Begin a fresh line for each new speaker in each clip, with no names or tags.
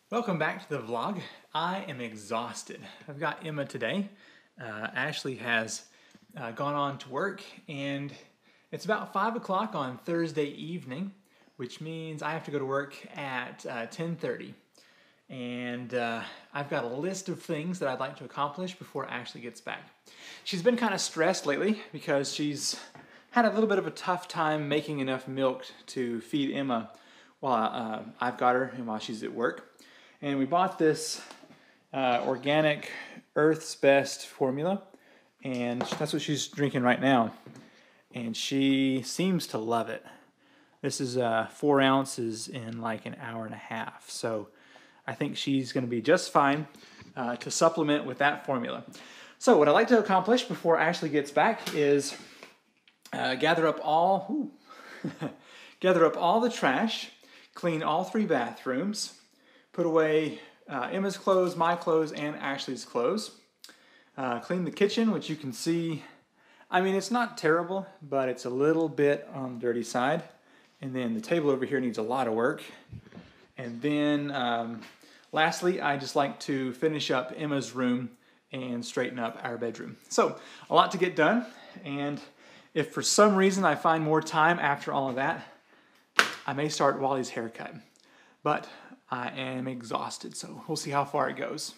Welcome back to the vlog. I am exhausted. I've got Emma today. Ashley has gone on to work and it's about 5 o'clock on Thursday evening, which means I have to go to work at 10:30. And I've got a list of things that I'd like to accomplish before Ashley gets back. She's been kind of stressed lately because she's had a little bit of a tough time making enough milk to feed Emma while I've got her and while she's at work. And we bought this organic Earth's Best formula, and that's what she's drinking right now. And she seems to love it. This is 4 ounces in like an hour and a half. So I think she's going to be just fine to supplement with that formula. So what I'd like to accomplish before Ashley gets back is gather up all the trash, clean all 3 bathrooms, put away Emma's clothes, my clothes, and Ashley's clothes. Clean the kitchen, which you can see, I mean, it's not terrible, but it's a little bit on the dirty side. And then the table over here needs a lot of work. And then lastly, I just like to finish up Emma's room and straighten up our bedroom. So a lot to get done. And if for some reason I find more time after all of that, I may start Wally's haircut. But I am exhausted, so we'll see how far it goes.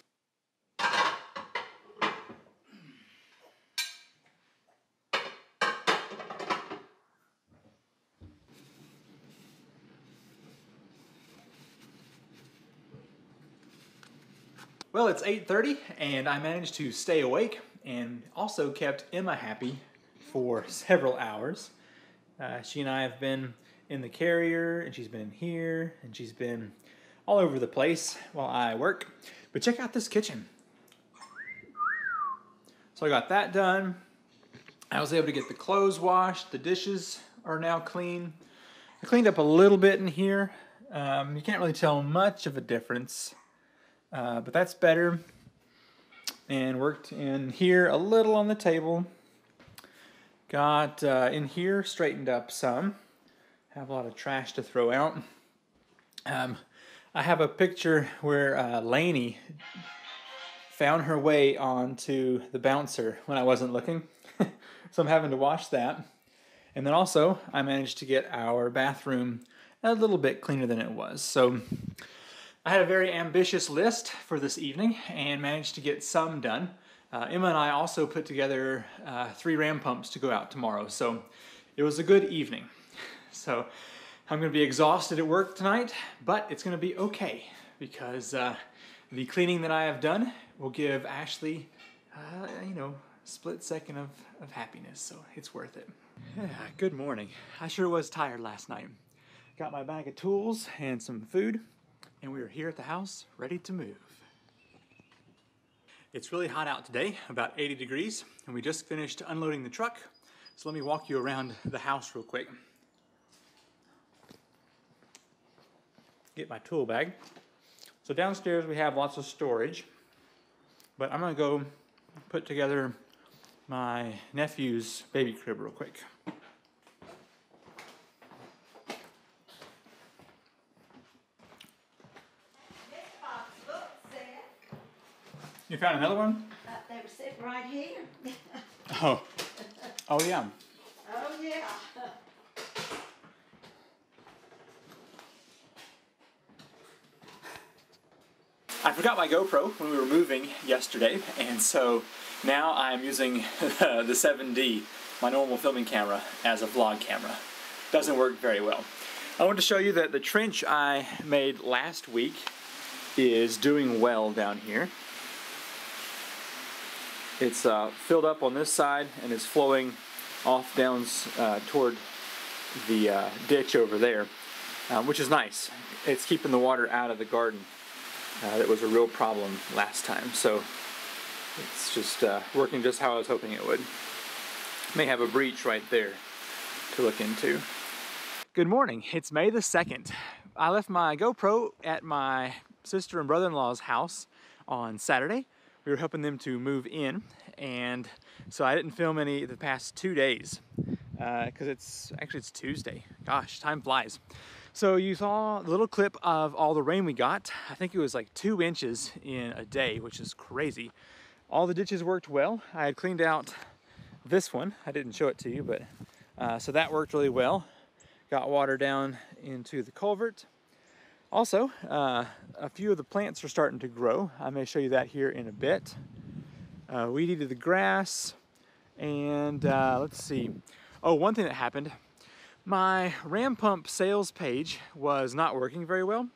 Well, it's 8:30 and I managed to stay awake and also kept Emma happy for several hours. She and I have been in the carrier, and she's been in here, and she's been all over the place while I work. But check out this kitchen. So I got that done. I was able to get the clothes washed. The dishes are now clean. I cleaned up a little bit in here. You can't really tell much of a difference, but that's better. And worked in here a little on the table. Got in here straightened up some. Have a lot of trash to throw out. I have a picture where Lainey found her way onto the bouncer when I wasn't looking. So I'm having to wash that. And then also, I managed to get our bathroom a little bit cleaner than it was. So I had a very ambitious list for this evening and managed to get some done. Emma and I also put together 3 ram pumps to go out tomorrow. So it was a good evening. So I'm going to be exhausted at work tonight, but it's going to be okay because the cleaning that I have done will give Ashley, a split second of happiness, so it's worth it. Good morning. I sure was tired last night. Got my bag of tools and some food, and we are here at the house ready to move. It's really hot out today, about 80 degrees, and we just finished unloading the truck, so let me walk you around the house real quick. Get my tool bag. So downstairs we have lots of storage, but I'm gonna go put together my nephew's baby crib real quick. You found another one?
They were sitting right here.
Oh yeah.
Oh yeah.
I forgot my GoPro when we were moving yesterday, and so now I'm using the 7D, my normal filming camera, as a vlog camera. Doesn't work very well. I want to show you that the trench I made last week is doing well down here. It's filled up on this side and is flowing off down toward the ditch over there, which is nice. It's keeping the water out of the garden. That was a real problem last time, so it's just working just how I was hoping it would. May have a breach right there to look into. Good morning, it's May the 2nd. I left my GoPro at my sister and brother-in-law's house on Saturday. We were helping them to move in, and so I didn't film any the past 2 days because it's Tuesday. Gosh, time flies. So you saw the little clip of all the rain we got. I think it was like 2 inches in a day, which is crazy. All the ditches worked well. I had cleaned out this one. I didn't show it to you, but so that worked really well. Got water down into the culvert. Also, a few of the plants are starting to grow. I may show you that here in a bit. Weed eated the grass, and let's see. Oh, one thing that happened. My ram pump sales page was not working very well.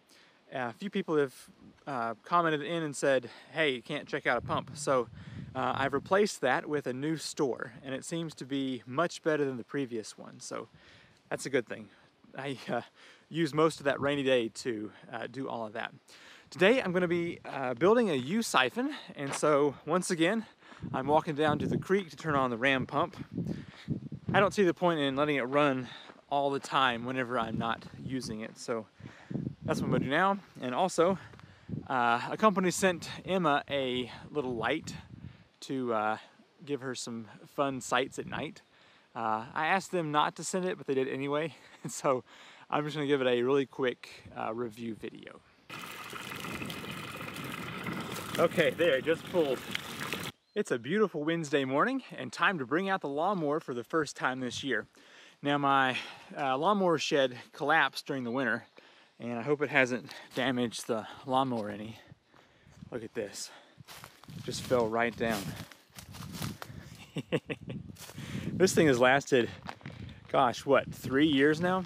A few people have commented in and said, hey, you can't check out a pump. So I've replaced that with a new store, and it seems to be much better than the previous one. So that's a good thing. I used most of that rainy day to do all of that. Today I'm going to be building a U siphon, and so once again I'm walking down to the creek to turn on the ram pump. I don't see the point in letting it run all the time whenever I'm not using it, so that's what I'm gonna do now. And also, a company sent Emma a little light to give her some fun sights at night. I asked them not to send it, but they did anyway, and so I'm just gonna give it a really quick review video. Okay, there, it just pulled. It's a beautiful Wednesday morning and time to bring out the lawnmower for the first time this year. Now my lawnmower shed collapsed during the winter, and I hope it hasn't damaged the lawnmower any. Look at this, just fell right down. This thing has lasted, gosh, what, 3 years now?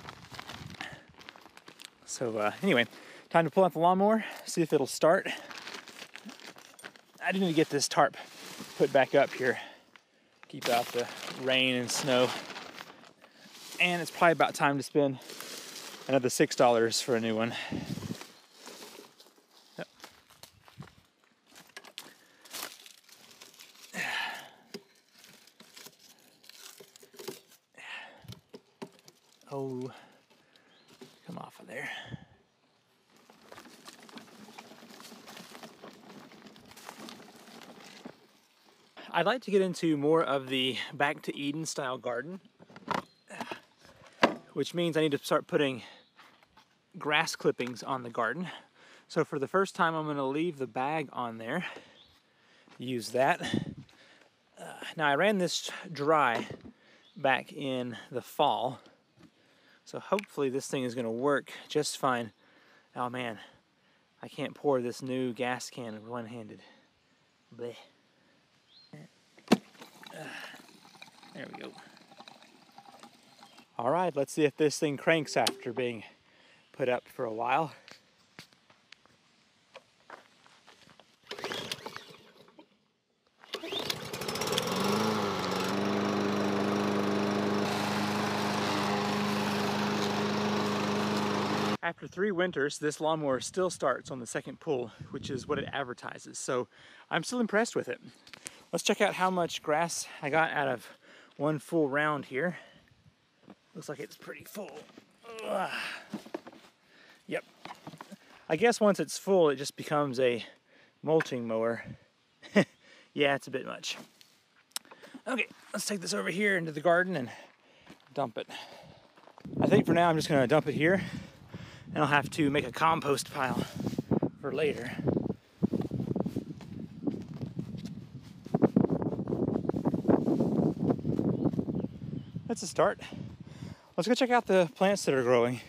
So anyway, time to pull out the lawnmower, see if it'll start. I do need to get this tarp put back up here, keep out the rain and snow. And it's probably about time to spend another $6 for a new one. Yep. Oh, come off of there. I'd like to get into more of the back to Eden style garden, which means I need to start putting grass clippings on the garden. So for the first time, I'm going to leave the bag on there, use that. Now I ran this dry back in the fall, so hopefully this thing is going to work just fine. Oh man, I can't pour this new gas can one-handed. Bleh. There we go. All right, let's see if this thing cranks after being put up for a while. After 3 winters, this lawnmower still starts on the second pull, which is what it advertises. So I'm still impressed with it. Let's check out how much grass I got out of one full round here. Looks like it's pretty full. Ugh. Yep. I guess once it's full, it just becomes a mulching mower. Yeah, it's a bit much. Okay, let's take this over here into the garden and dump it. I think for now I'm just gonna dump it here, and I'll have to make a compost pile for later. That's a start. Let's go check out the plants that are growing.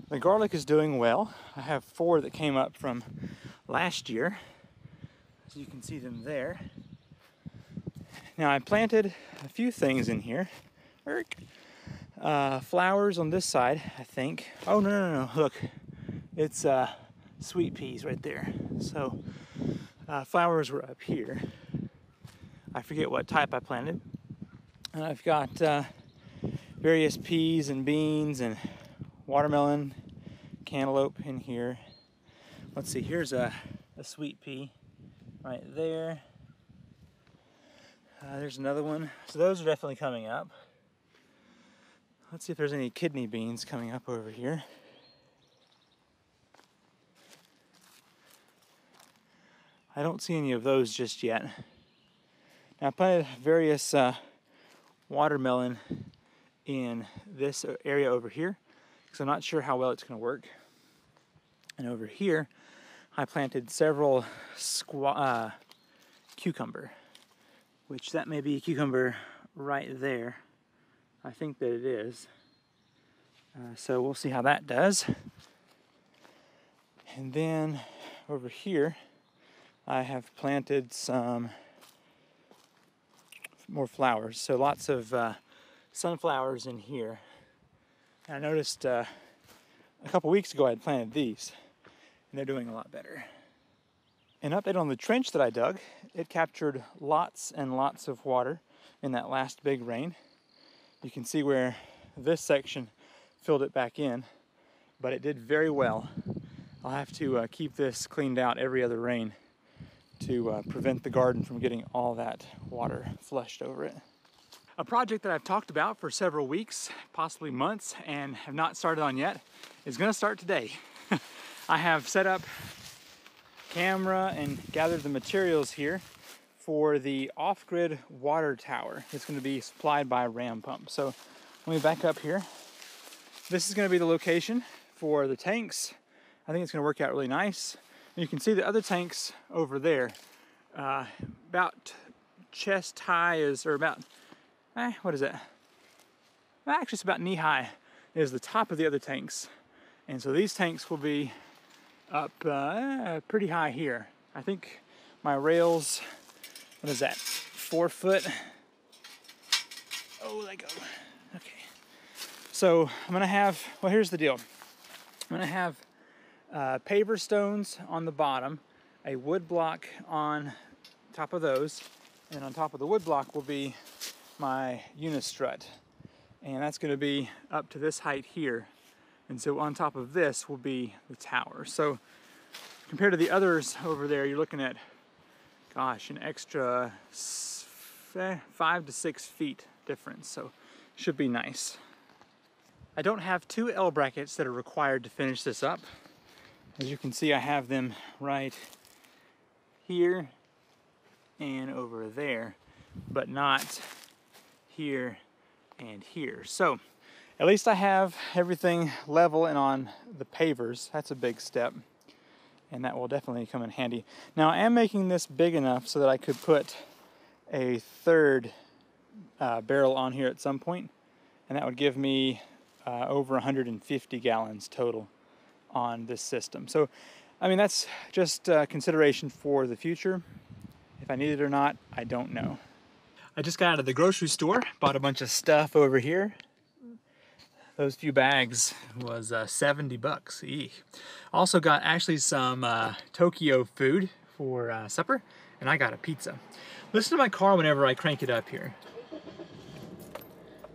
The garlic is doing well. I have 4 that came up from last year, as you can see them there. Now I planted a few things in here. Flowers on this side, I think. Oh no, look, it's sweet peas right there. So flowers were up here. I forget what type I planted. And I've got various peas and beans and watermelon, cantaloupe in here. Let's see, here's a sweet pea right there. There's another one. So those are definitely coming up. Let's see if there's any kidney beans coming up over here. I don't see any of those just yet. Now I planted various watermelon in this area over here, because I'm not sure how well it's going to work. And over here, I planted several cucumber, which that may be a cucumber right there. I think that it is. So we'll see how that does. And then over here, I have planted some more flowers. So lots of sunflowers in here. And I noticed a couple weeks ago I had planted these, and they're doing a lot better. An update on the trench that I dug. It captured lots and lots of water in that last big rain. You can see where this section filled it back in, but it did very well. I'll have to keep this cleaned out every other rain to prevent the garden from getting all that water flushed over it. A project that I've talked about for several weeks, possibly months, and have not started on yet is going to start today. I have set up camera and gathered the materials here for the off-grid water tower. It's going to be supplied by a ram pump. So let me back up here. This is going to be the location for the tanks. I think it's going to work out really nice. And you can see the other tanks over there. About chest high is, or about, what is it? Actually, it's about knee high is the top of the other tanks. And so these tanks will be up pretty high here. I think my rails, what is that, 4 foot? Oh, they go. Okay. So I'm gonna have, well, here's the deal. I'm gonna have paver stones on the bottom, a wood block on top of those, and on top of the wood block will be my unistrut. And that's gonna be up to this height here. And so on top of this will be the tower. So compared to the others over there, you're looking at, gosh, an extra 5 to 6 feet difference. So should be nice. I don't have 2 L brackets that are required to finish this up. As you can see, I have them right here and over there, but not here and here. So at least I have everything level and on the pavers. That's a big step, and that will definitely come in handy. Now I am making this big enough so that I could put a third barrel on here at some point, and that would give me over 150 gallons total on this system. So, I mean, that's just consideration for the future. If I need it or not, I don't know. I just got out of the grocery store, bought a bunch of stuff over here. Those few bags was 70 bucks. Eek. Also got actually some Tokyo food for supper, and I got a pizza. Listen to my car whenever I crank it up here.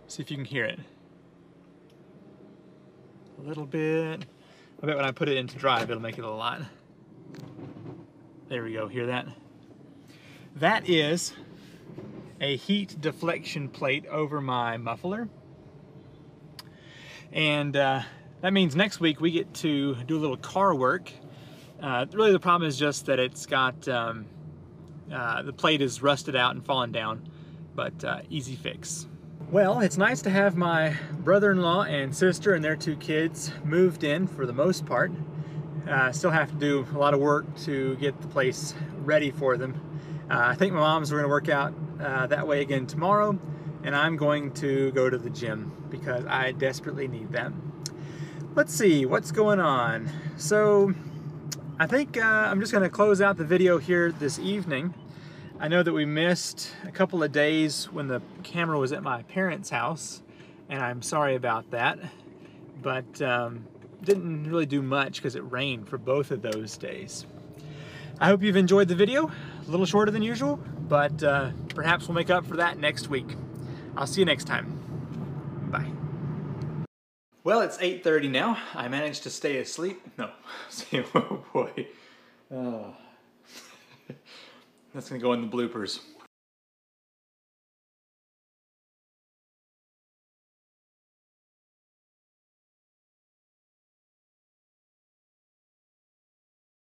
See if you can hear it. A little bit. I bet when I put it into drive, it'll make it a lot. There we go, hear that? That is a heat deflection plate over my muffler. And that means next week we get to do a little car work. Really the problem is just that it's got, the plate is rusted out and fallen down, but easy fix. Well, it's nice to have my brother-in-law and sister and their 2 kids moved in for the most part. Still have to do a lot of work to get the place ready for them. I think my mom's going to work out that way again tomorrow, and I'm going to go to the gym because I desperately need that. Let's see what's going on. So I think I'm just going to close out the video here this evening. I know that we missed a couple of days when the camera was at my parents' house, and I'm sorry about that, but didn't really do much because it rained for both of those days. I hope you've enjoyed the video. A little shorter than usual, but perhaps we'll make up for that next week. I'll see you next time. Bye. Well, it's 8:30 now. I managed to stay asleep. No, oh boy. That's gonna go in the bloopers.